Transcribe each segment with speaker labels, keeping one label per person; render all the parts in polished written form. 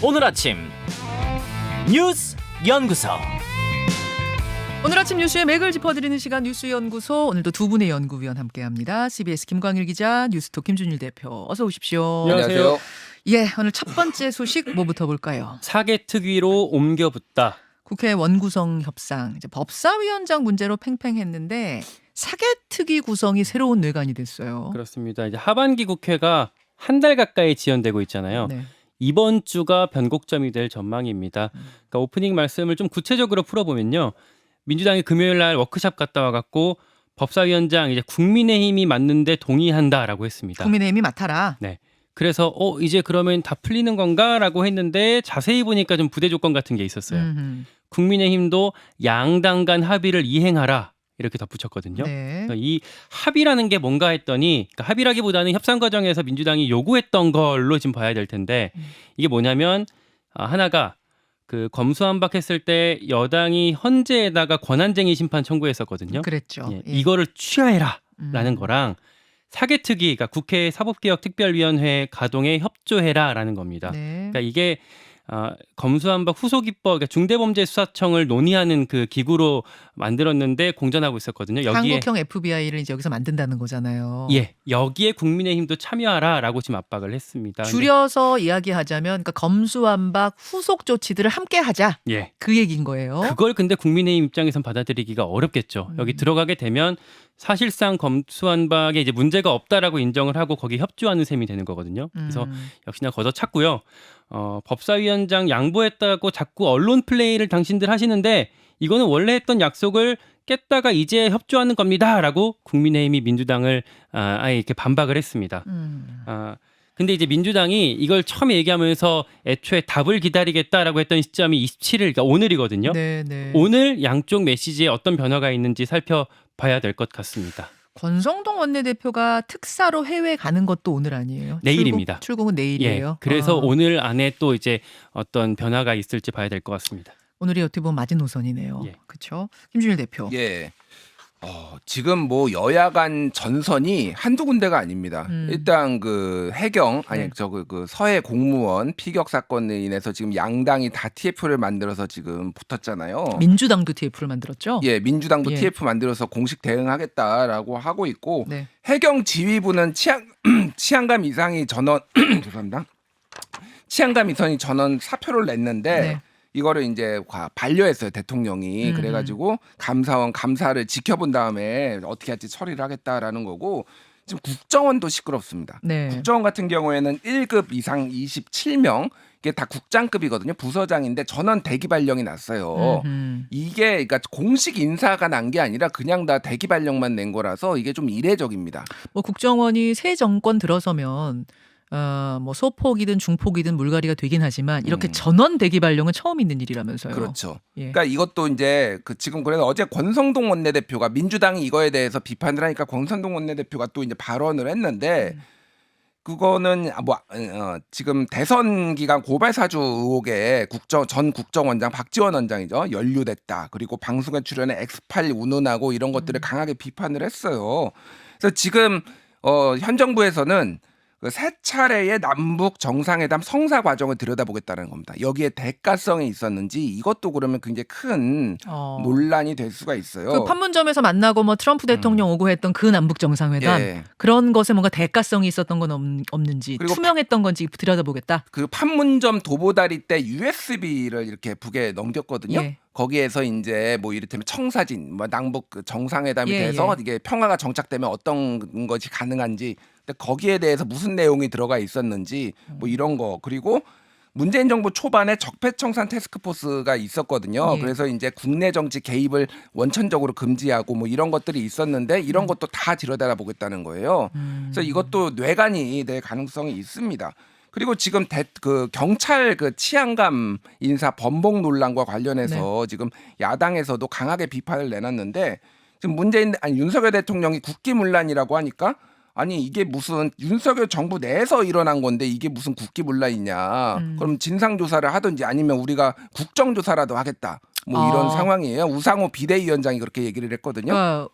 Speaker 1: 오늘 아침 뉴스 연구소.
Speaker 2: 오늘 아침 뉴스의 맥을 짚어드리는 시간 뉴스연구소. 오늘도 두 분의 연구위원 함께합니다. CBS 김광일 기자, 뉴스톱 김준일 대표. 어서 오십시오.
Speaker 3: 안녕하세요.
Speaker 2: 예, 오늘 첫 번째 소식 뭐부터 볼까요?
Speaker 3: 사개특위로 옮겨붙다.
Speaker 2: 국회 원구성 협상, 이제 법사위원장 문제로 팽팽했는데 사개특위 구성이 새로운 뇌관이 됐어요.
Speaker 3: 그렇습니다. 이제 하반기 국회가 한 달 가까이 지연되고 있잖아요.
Speaker 2: 네.
Speaker 3: 이번 주가 변곡점이 될 전망입니다. 그러니까 오프닝 말씀을 좀 구체적으로 풀어보면요. 민주당이 금요일 날 워크숍 갔다 와갖고 법사위원장 이제 국민의힘이 맡는데 동의한다라고 했습니다.
Speaker 2: 국민의힘이 맡아라.
Speaker 3: 네. 그래서 이제 그러면 다 풀리는 건가라고 했는데 자세히 보니까 좀 부대 조건 같은 게 있었어요. 국민의힘도 양당 간 합의를 이행하라 이렇게 덧붙였거든요.
Speaker 2: 네.
Speaker 3: 그러니까 이 합의라는 게 뭔가 했더니 그러니까 합의라기보다는 협상 과정에서 민주당이 요구했던 걸로 지금 봐야 될 텐데 이게 뭐냐면 하나가 그 검수완박했을 때 여당이 헌재에다가 권한쟁의 심판 청구했었거든요.
Speaker 2: 그랬죠.
Speaker 3: 예,
Speaker 2: 예.
Speaker 3: 이거를 취하해라라는 거랑 사개특위, 그러니까 국회 사법개혁특별위원회 가동에 협조해라라는 겁니다.
Speaker 2: 네.
Speaker 3: 그러니까 이게 검수완박 후속입법, 그러니까 중대범죄수사청을 논의하는 그 기구로 만들었는데 공전하고 있었거든요. 여기에
Speaker 2: 한국형 FBI를 이제 여기서 만든다는 거잖아요.
Speaker 3: 예, 여기에 국민의힘도 참여하라라고 지금 압박을 했습니다.
Speaker 2: 줄여서 이야기하자면 그러니까 검수완박 후속 조치들을 함께 하자.
Speaker 3: 예.
Speaker 2: 그 얘기인 거예요.
Speaker 3: 그걸 근데 국민의힘 입장에선 받아들이기가 어렵겠죠. 여기 들어가게 되면 사실상 검수완박에 이제 문제가 없다라고 인정을 하고 거기에 협조하는 셈이 되는 거거든요. 그래서 역시나 걷어찼고요. 법사위원장 양보했다고 자꾸 언론 플레이를 당신들 하시는데 이거는 원래 했던 약속을 깼다가 이제 협조하는 겁니다라고 국민의힘이 민주당을 아예 이렇게 반박을 했습니다. 근데 이제 민주당이 이걸 처음 얘기하면서 애초에 답을 기다리겠다라고 했던 시점이 27일, 그러니까 오늘이거든요.
Speaker 2: 네, 네.
Speaker 3: 오늘 양쪽 메시지에 어떤 변화가 있는지 살펴봐야 될 것 같습니다.
Speaker 2: 권성동 원내대표가 특사로 해외 가는 것도 오늘 아니에요?
Speaker 3: 내일입니다.
Speaker 2: 출국은 내일이에요.
Speaker 3: 예, 그래서 오늘 안에 또 이제 어떤 변화가 있을지 봐야 될 것 같습니다.
Speaker 2: 오늘이 어떻게 보면 마지노선이네요.
Speaker 3: 예.
Speaker 2: 그렇죠? 김준일 대표.
Speaker 4: 예. 지금 뭐 여야 간 전선이 한두 군데가 아닙니다. 일단 그 해경
Speaker 2: 네.
Speaker 4: 그 서해 공무원 피격 사건으로 인해서 지금 양당이 다 TF를 만들어서 지금 붙었잖아요.
Speaker 2: 민주당도 TF를 만들었죠?
Speaker 4: 예, 민주당도
Speaker 2: 예.
Speaker 4: TF 만들어서 공식 대응하겠다라고 하고 있고
Speaker 2: 네.
Speaker 4: 해경 지휘부는 치안감 이상이 전원 죄송합니다. 치안감 이상이 전원 사표를 냈는데
Speaker 2: 네.
Speaker 4: 이거를 이제 반려했어요 대통령이. 그래가지고 감사원 감사를 지켜본 다음에 어떻게 할지 처리를 하겠다라는 거고 지금 국정원도 시끄럽습니다.
Speaker 2: 네.
Speaker 4: 국정원 같은 경우에는 1급 이상 27명 이게 다 국장급이거든요. 부서장인데 전원 대기 발령이 났어요. 이게 그러니까 공식 인사가 난 게 아니라 그냥 다 대기 발령만 낸 거라서 이게 좀 이례적입니다.
Speaker 2: 뭐 국정원이 새 정권 들어서면 뭐 소폭이든 중폭이든 물갈이가 되긴 하지만 이렇게 전원 대기 발령은 처음 있는 일이라면서요.
Speaker 4: 그렇죠.
Speaker 2: 예.
Speaker 4: 그러니까 이것도 이제 지금 그래서 어제 권성동 원내대표가 민주당이 이거에 대해서 비판을 하니까 권성동 원내대표가 또 이제 발언을 했는데 그거는 지금 대선 기간 고발 사주 의혹에 전 국정원장 박지원 원장이죠 연루됐다. 그리고 방송에 출연해 엑스파일 운운하고 이런 것들을 강하게 비판을 했어요. 그래서 지금 현 정부에서는 그 세 차례의 남북 정상회담 성사 과정을 들여다보겠다는 겁니다. 여기에 대가성이 있었는지 이것도 그러면 굉장히 큰 논란이 될 수가 있어요.
Speaker 2: 그 판문점에서 만나고 뭐 트럼프 대통령 오고 했던 그 남북 정상회담
Speaker 4: 예.
Speaker 2: 그런 것에 뭔가 대가성이 있었던 건 없는지
Speaker 4: 그리고
Speaker 2: 투명했던 건지 들여다보겠다.
Speaker 4: 그 판문점 도보다리 때 USB를 이렇게 북에 넘겼거든요.
Speaker 2: 예.
Speaker 4: 거기에서 이제 뭐 이를테면 청사진, 뭐 남북 그 정상회담이
Speaker 2: 예,
Speaker 4: 돼서
Speaker 2: 예.
Speaker 4: 이게 평화가 정착되면 어떤 것이 가능한지, 근데 거기에 대해서 무슨 내용이 들어가 있었는지 뭐 이런 거. 그리고 문재인 정부 초반에 적폐청산 태스크포스가 있었거든요.
Speaker 2: 예.
Speaker 4: 그래서 이제 국내 정치 개입을 원천적으로 금지하고 뭐 이런 것들이 있었는데 이런 것도 다 들여다보겠다는 거예요. 그래서 이것도 뇌관이 될 가능성이 있습니다. 그리고 지금 그 경찰 그 치안감 인사 번복 논란과 관련해서 지금 야당에서도 강하게 비판을 내놨는데 지금 윤석열 대통령이 국기문란이라고 하니까 아니 이게 무슨 윤석열 정부 내에서 일어난 건데 이게 무슨 국기문란이냐. 그럼 진상조사를 하든지 아니면 우리가 국정조사라도 하겠다. 뭐 이런 상황이에요. 우상호 비대위원장이 그렇게 얘기를 했거든요.
Speaker 2: 그러니까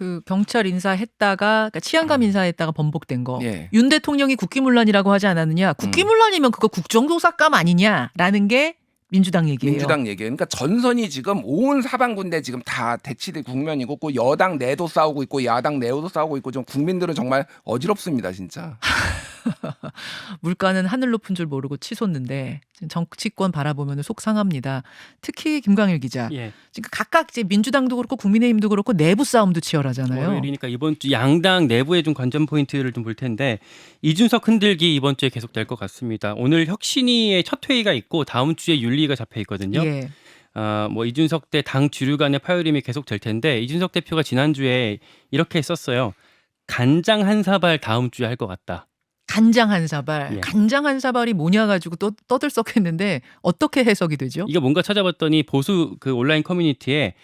Speaker 2: 그 경찰 인사했다가 그러니까 치안감 인사했다가 번복된 거.
Speaker 4: 예.
Speaker 2: 윤 대통령이 국기문란이라고 하지 않았느냐. 국기문란이면 그거 국정조사감 아니냐라는 게 민주당 얘기예요.
Speaker 4: 민주당 얘기예요. 그러니까 전선이 지금 온 사방군데 지금 다 대치된 국면이고 그 여당 내도 싸우고 있고 야당 내도 싸우고 있고 좀 국민들은 정말 어지럽습니다, 진짜.
Speaker 2: 물가는 하늘 높은 줄 모르고 치솟는데 지금 정치권 바라보면 속상합니다. 특히 김광일 기자.
Speaker 3: 예.
Speaker 2: 지금 각각 이제 민주당도 그렇고 국민의힘도 그렇고 내부 싸움도 치열하잖아요.
Speaker 3: 월요일이니까 이번 주 양당 내부의 좀 관전 포인트를 좀 볼 텐데 이준석 흔들기 이번 주에 계속될 것 같습니다. 오늘 혁신위의 첫 회의가 있고 다음 주에 윤리가 잡혀 있거든요.
Speaker 2: 예.
Speaker 3: 뭐 이준석 대 당 주류 간의 파열음이 계속 될 텐데 이준석 대표가 지난주에 이렇게 했었어요. 간장 한 사발 다음 주에 할 것 같다.
Speaker 2: 간장 한 사발.
Speaker 3: 예.
Speaker 2: 간장 한 사발이 뭐냐 가지고 떠들썩했는데 어떻게 해석이 되죠?
Speaker 3: 이거 뭔가 찾아봤더니 보수 그 온라인 커뮤니티에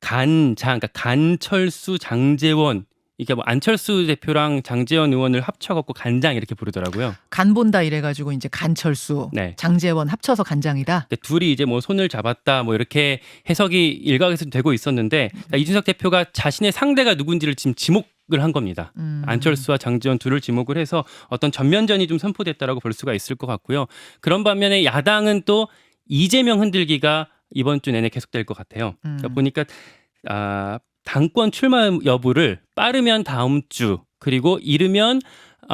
Speaker 3: 간장, 그러니까 간철수, 장제원 이게 뭐 안철수 대표랑 장제원 의원을 합쳐갖고 간장 이렇게 부르더라고요.
Speaker 2: 간 본다 이래가지고 이제 간철수,
Speaker 3: 네.
Speaker 2: 장제원 합쳐서 간장이다.
Speaker 3: 그러니까 둘이 이제 뭐 손을 잡았다 뭐 이렇게 해석이 일각에서 되고 있었는데 그러니까 이준석 대표가 자신의 상대가 누군지를 지금 지목을 한 겁니다. 안철수와 장제원 둘을 지목을 해서 어떤 전면전이 좀 선포됐다라고 볼 수가 있을 것 같고요. 그런 반면에 야당은 또 이재명 흔들기가 이번 주 내내 계속될 것 같아요. 그러니까 보니까 당권 출마 여부를 빠르면 다음 주 그리고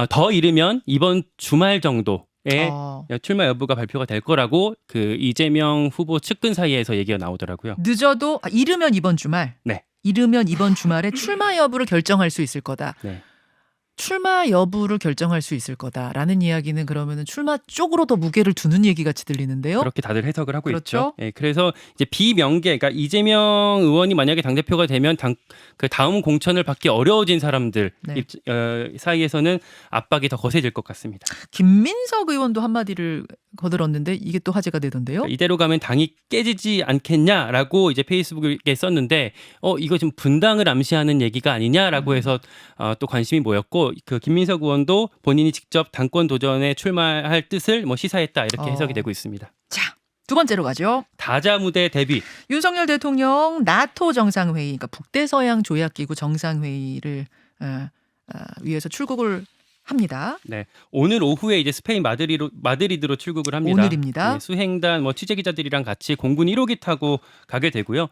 Speaker 3: 더 이르면 이번 주말 정도에 출마 여부가 발표가 될 거라고 그 이재명 후보 측근 사이에서 얘기가 나오더라고요.
Speaker 2: 늦어도 이르면 이번 주말.
Speaker 3: 네.
Speaker 2: 이르면 이번 주말에 출마 여부를 결정할 수 있을 거다.
Speaker 3: 네.
Speaker 2: 출마 여부를 결정할 수 있을 거다라는 이야기는 그러면은 출마 쪽으로 더 무게를 두는 얘기 같이 들리는데요.
Speaker 3: 그렇게 다들 해석을 하고
Speaker 2: 그렇죠?
Speaker 3: 있죠. 예, 그래서 이제 비명계, 그러니까 이재명 의원이 만약에 당 대표가 되면 그 다음 공천을 받기 어려워진 사람들
Speaker 2: 네.
Speaker 3: 사이에서는 압박이 더 거세질 것 같습니다.
Speaker 2: 김민석 의원도 한마디를 거들었는데 이게 또 화제가 되던데요.
Speaker 3: 그러니까 이대로 가면 당이 깨지지 않겠냐라고 이제 페이스북에 썼는데 이거 지금 분당을 암시하는 얘기가 아니냐라고 해서 또 관심이 모였고 그 김민석 의원도 본인이 직접 당권 도전에 출마할 뜻을 뭐 시사했다 이렇게 해석이 되고 있습니다.
Speaker 2: 자, 두 번째로 가죠.
Speaker 3: 다자 무대 대비.
Speaker 2: 윤석열 대통령 나토 정상회의, 그러니까 북대서양 조약기구 정상회의를 위해서 출국을 합니다.
Speaker 3: 네, 오늘 오후에 이제 스페인 마드리드로 출국을 합니다.
Speaker 2: 오늘입니다.
Speaker 3: 네, 수행단 취재 기자들이랑 같이 공군 1호기 타고 가게 되고요.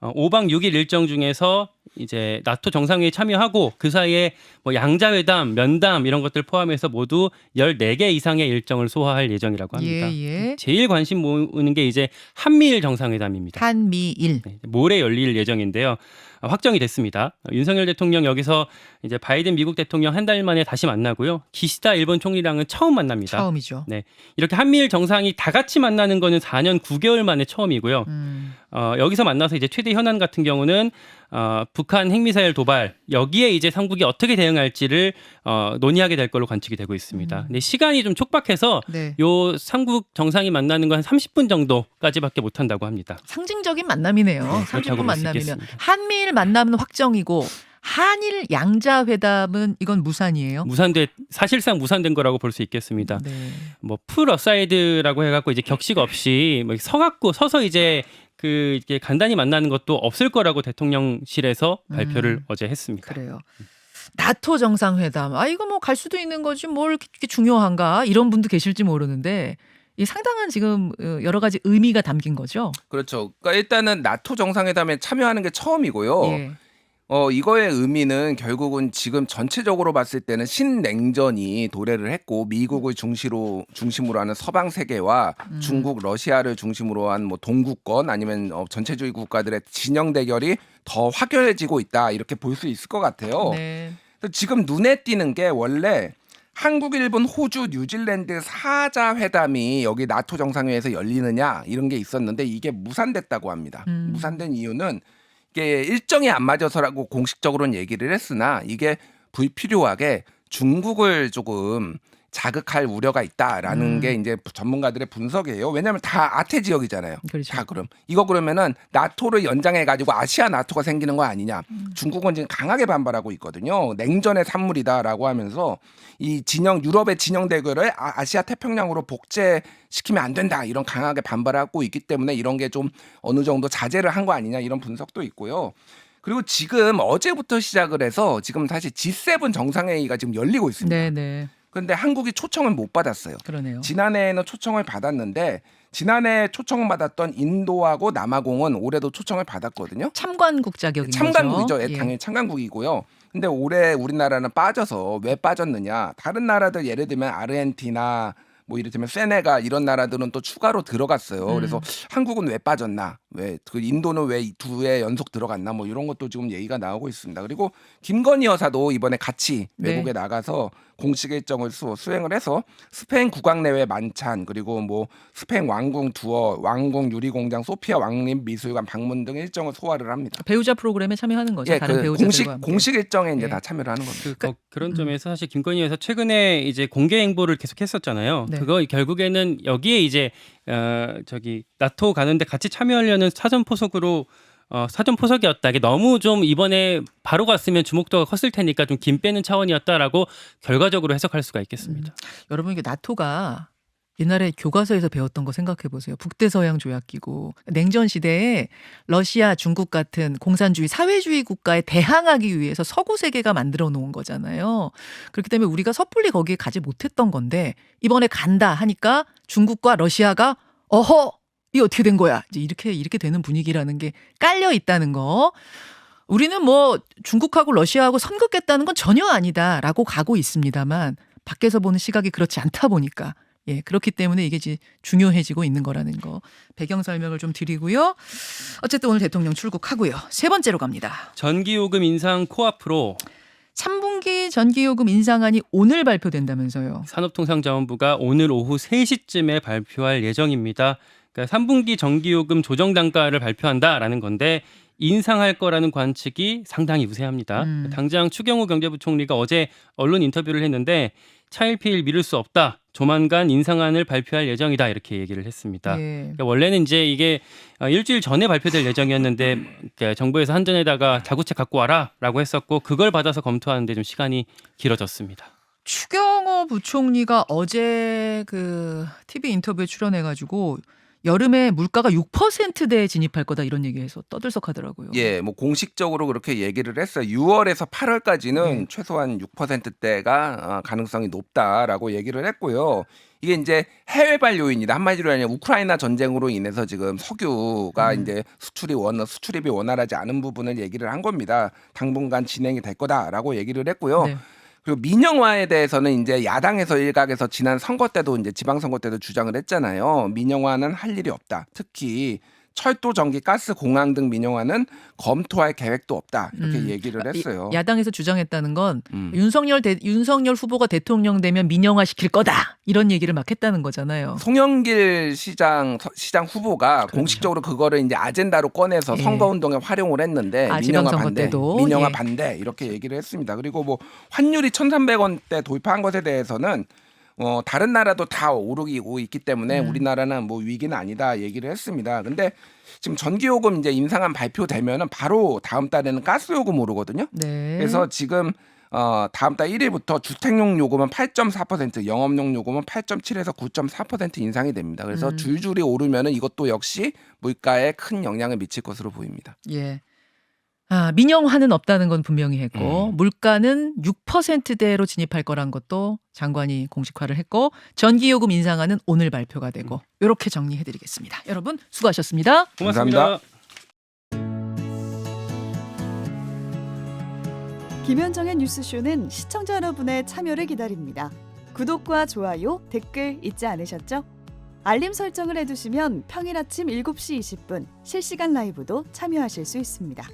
Speaker 3: 5박 6일 일정 중에서 이제 나토 정상회의에 참여하고 그 사이에 뭐 양자회담, 면담 이런 것들 포함해서 모두 14개 이상의 일정을 소화할 예정이라고 합니다.
Speaker 2: 예.
Speaker 3: 제일 관심 모으는 게 이제 한미일 정상회담입니다.
Speaker 2: 한미일.
Speaker 3: 네, 모레 열릴 예정인데요. 확정이 됐습니다. 윤석열 대통령 여기서 이제 바이든 미국 대통령 한 달 만에 다시 만나고요. 기시다 일본 총리랑은 처음 만납니다.
Speaker 2: 처음이죠.
Speaker 3: 네, 이렇게 한미일 정상이 다 같이 만나는 거는 4년 9개월 만에 처음이고요. 여기서 만나서 이제 최대 현안 같은 경우는 북한 핵미사일 도발 여기에 이제 삼국이 어떻게 대응할지를 논의하게 될 걸로 관측이 되고 있습니다. 근데 시간이 좀 촉박해서
Speaker 2: 네.
Speaker 3: 요 삼국 정상이 만나는 건 한 30분 정도까지밖에 못 한다고 합니다.
Speaker 2: 상징적인 만남이네요.
Speaker 3: 네, 그렇다고
Speaker 2: 30분
Speaker 3: 볼수
Speaker 2: 만남이면.
Speaker 3: 있겠습니다.
Speaker 2: 한미일 만남은 확정이고 한일 양자회담은 이건 무산이에요.
Speaker 3: 사실상 무산된 거라고 볼 수 있겠습니다.
Speaker 2: 네.
Speaker 3: 뭐 풀 어사이드라고 해갖고 이제 격식 없이 뭐 서서 이제 이게 간단히 만나는 것도 없을 거라고 대통령실에서 발표를 어제 했습니다.
Speaker 2: 그래요. 나토 정상회담. 이거 뭐 갈 수도 있는 거지 뭘 이렇게 중요한가 이런 분도 계실지 모르는데 이 상당한 지금 여러 가지 의미가 담긴 거죠.
Speaker 4: 그렇죠. 그러니까 일단은 나토 정상회담에 참여하는 게 처음이고요.
Speaker 2: 예.
Speaker 4: 이거의 의미는 결국은 지금 전체적으로 봤을 때는 신냉전이 도래를 했고 미국을 중심으로 하는 서방 세계와 중국, 러시아를 중심으로 한 뭐 동구권 아니면 전체주의 국가들의 진영 대결이 더 확연해지고 있다 이렇게 볼 수 있을 것 같아요.
Speaker 2: 네.
Speaker 4: 지금 눈에 띄는 게 원래 한국, 일본, 호주, 뉴질랜드 4자 회담이 여기 나토 정상회의에서 열리느냐 이런 게 있었는데 이게 무산됐다고 합니다. 무산된 이유는 이게 일정이 안 맞아서라고 공식적으로는 얘기를 했으나 이게 불필요하게 중국을 조금 자극할 우려가 있다라는 게 이제 전문가들의 분석이에요. 왜냐하면 다 아태 지역이잖아요.
Speaker 2: 그렇죠.
Speaker 4: 다 그러면은 나토를 연장해 가지고 아시아 나토가 생기는 거 아니냐. 중국은 지금 강하게 반발하고 있거든요. 냉전의 산물이다라고 하면서 이 유럽의 진영 대결을 아시아 태평양으로 복제시키면 안 된다. 이런 강하게 반발하고 있기 때문에 이런 게 좀 어느 정도 자제를 한 거 아니냐 이런 분석도 있고요. 그리고 지금 어제부터 시작을 해서 지금 사실 G7 정상회의가 지금 열리고 있습니다.
Speaker 2: 네네.
Speaker 4: 그런데 한국이 초청을 못 받았어요.
Speaker 2: 그러네요.
Speaker 4: 지난해에는 초청을 받았는데 지난해 초청을 받았던 인도하고 남아공은 올해도 초청을 받았거든요.
Speaker 2: 참관국 자격인
Speaker 4: 참관국이죠.
Speaker 2: 거죠. 예.
Speaker 4: 당연히 참관국이고요. 근데 올해 우리나라는 빠져서 왜 빠졌느냐? 다른 나라들 예를 들면 아르헨티나 뭐 이를테면 세네갈 이런 나라들은 또 추가로 들어갔어요. 그래서 한국은 왜 빠졌나? 왜 그 인도는 왜 2회 연속 들어갔나? 뭐 이런 것도 지금 얘기가 나오고 있습니다. 그리고 김건희 여사도 이번에 같이
Speaker 2: 네.
Speaker 4: 외국에 나가서 공식 일정을 수행을 해서 스페인 국왕 내외 만찬 그리고 뭐 스페인 왕궁 투어, 왕궁 유리공장, 소피아 왕립 미술관 방문 등 일정을 소화를 합니다.
Speaker 2: 배우자 프로그램에 참여하는 거죠.
Speaker 4: 예,
Speaker 2: 다른
Speaker 4: 그
Speaker 2: 배우자들과 함께.
Speaker 4: 공식 일정에 이제
Speaker 2: 예.
Speaker 4: 다 참여를 하는 겁니다.
Speaker 3: 그런 점에서 사실 김건희 여사 최근에 이제 공개 행보를 계속했었잖아요.
Speaker 2: 네.
Speaker 3: 그거 결국에는 여기에 이제 나토 가는데 같이 참여하려는 사전 포석이었다. 이게 너무 좀 이번에 바로 갔으면 주목도가 컸을 테니까 좀 김 빼는 차원이었다라고 결과적으로 해석할 수가 있겠습니다.
Speaker 2: 여러분 이게 나토가 옛날에 교과서에서 배웠던 거 생각해 보세요. 북대서양 조약기구. 냉전 시대에 러시아, 중국 같은 공산주의, 사회주의 국가에 대항하기 위해서 서구 세계가 만들어 놓은 거잖아요. 그렇기 때문에 우리가 섣불리 거기에 가지 못했던 건데 이번에 간다 하니까 중국과 러시아가 어허 이 어떻게 된 거야? 이제 이렇게 되는 분위기라는 게 깔려 있다는 거. 우리는 뭐 중국하고 러시아하고 선 긋겠다는 건 전혀 아니다라고 가고 있습니다만 밖에서 보는 시각이 그렇지 않다 보니까 예, 그렇기 때문에 이게 이제 중요해지고 있는 거라는 거 배경 설명을 좀 드리고요. 어쨌든 오늘 대통령 출국하고요. 세 번째로 갑니다.
Speaker 3: 전기요금 인상 코앞으로
Speaker 2: 3분기 전기요금 인상안이 오늘 발표된다면서요.
Speaker 3: 산업통상자원부가 오늘 오후 3시쯤에 발표할 예정입니다. 그러니까 3분기 전기요금 조정 단가를 발표한다라는 건데 인상할 거라는 관측이 상당히 우세합니다. 당장 추경호 경제부총리가 어제 언론 인터뷰를 했는데 차일피일 미룰 수 없다. 조만간 인상안을 발표할 예정이다. 이렇게 얘기를 했습니다.
Speaker 2: 예.
Speaker 3: 그러니까 원래는 이제 이게 일주일 전에 발표될 예정이었는데 그러니까 정부에서 한전에다가 자구책 갖고 와라라고 했었고 그걸 받아서 검토하는데 좀 시간이 길어졌습니다.
Speaker 2: 추경호 부총리가 어제 그 TV 인터뷰에 출연해가지고 여름에 물가가 6%대에 진입할 거다 이런 얘기해서 떠들썩하더라고요.
Speaker 4: 예, 뭐 공식적으로 그렇게 얘기를 했어요. 6월에서 8월까지는
Speaker 2: 네.
Speaker 4: 최소한 6%대가 가능성이 높다라고 얘기를 했고요. 이게 이제 해외발 요인이다. 한마디로 하면 우크라이나 전쟁으로 인해서 지금 석유가 이제 수출입이 원활하지 않은 부분을 얘기를 한 겁니다. 당분간 진행이 될 거다라고 얘기를 했고요.
Speaker 2: 네.
Speaker 4: 그리고 민영화에 대해서는 이제 야당에서 일각에서 지난 선거 때도 이제 지방선거 때도 주장을 했잖아요. 민영화는 할 일이 없다. 특히 철도, 전기, 가스, 공항 등 민영화는 검토할 계획도 없다. 이렇게 얘기를 했어요.
Speaker 2: 야당에서 주장했다는 건 윤석열 후보가 대통령 되면 민영화 시킬 거다 이런 얘기를 막 했다는 거잖아요.
Speaker 4: 송영길 시장 후보가
Speaker 2: 그렇죠.
Speaker 4: 공식적으로 그거를 이제 아젠다로 꺼내서
Speaker 2: 예.
Speaker 4: 선거운동에 활용을 했는데 민영화
Speaker 2: 지방선거
Speaker 4: 반대,
Speaker 2: 때도
Speaker 4: 민영화
Speaker 2: 예.
Speaker 4: 반대 이렇게 얘기를 했습니다. 그리고 뭐 환율이 1,300원대 도입한 것에 대해서는 다른 나라도 다 오르고 있기 때문에 우리나라는 뭐 위기는 아니다 얘기를 했습니다. 근데 지금 전기요금 이제 인상안 발표되면은 바로 다음 달에는 가스요금 오르거든요.
Speaker 2: 네.
Speaker 4: 그래서 지금 다음 달 1일부터 주택용 요금은 8.4%, 영업용 요금은 8.7에서 9.4% 인상이 됩니다. 그래서 줄줄이 오르면은 이것도 역시 물가에 큰 영향을 미칠 것으로 보입니다.
Speaker 2: 예. 민영화는 없다는 건 분명히 했고 물가는 6%대로 진입할 거란 것도 장관이 공식화를 했고 전기요금 인상안은 오늘 발표가 되고 이렇게 정리해드리겠습니다. 여러분 수고하셨습니다.
Speaker 3: 고맙습니다.
Speaker 4: 감사합니다.
Speaker 5: 김현정의 뉴스쇼는 시청자 여러분의 참여를 기다립니다. 구독과 좋아요, 댓글 잊지 않으셨죠? 알림 설정을 해두시면 평일 아침 7시 20분 실시간 라이브도 참여하실 수 있습니다.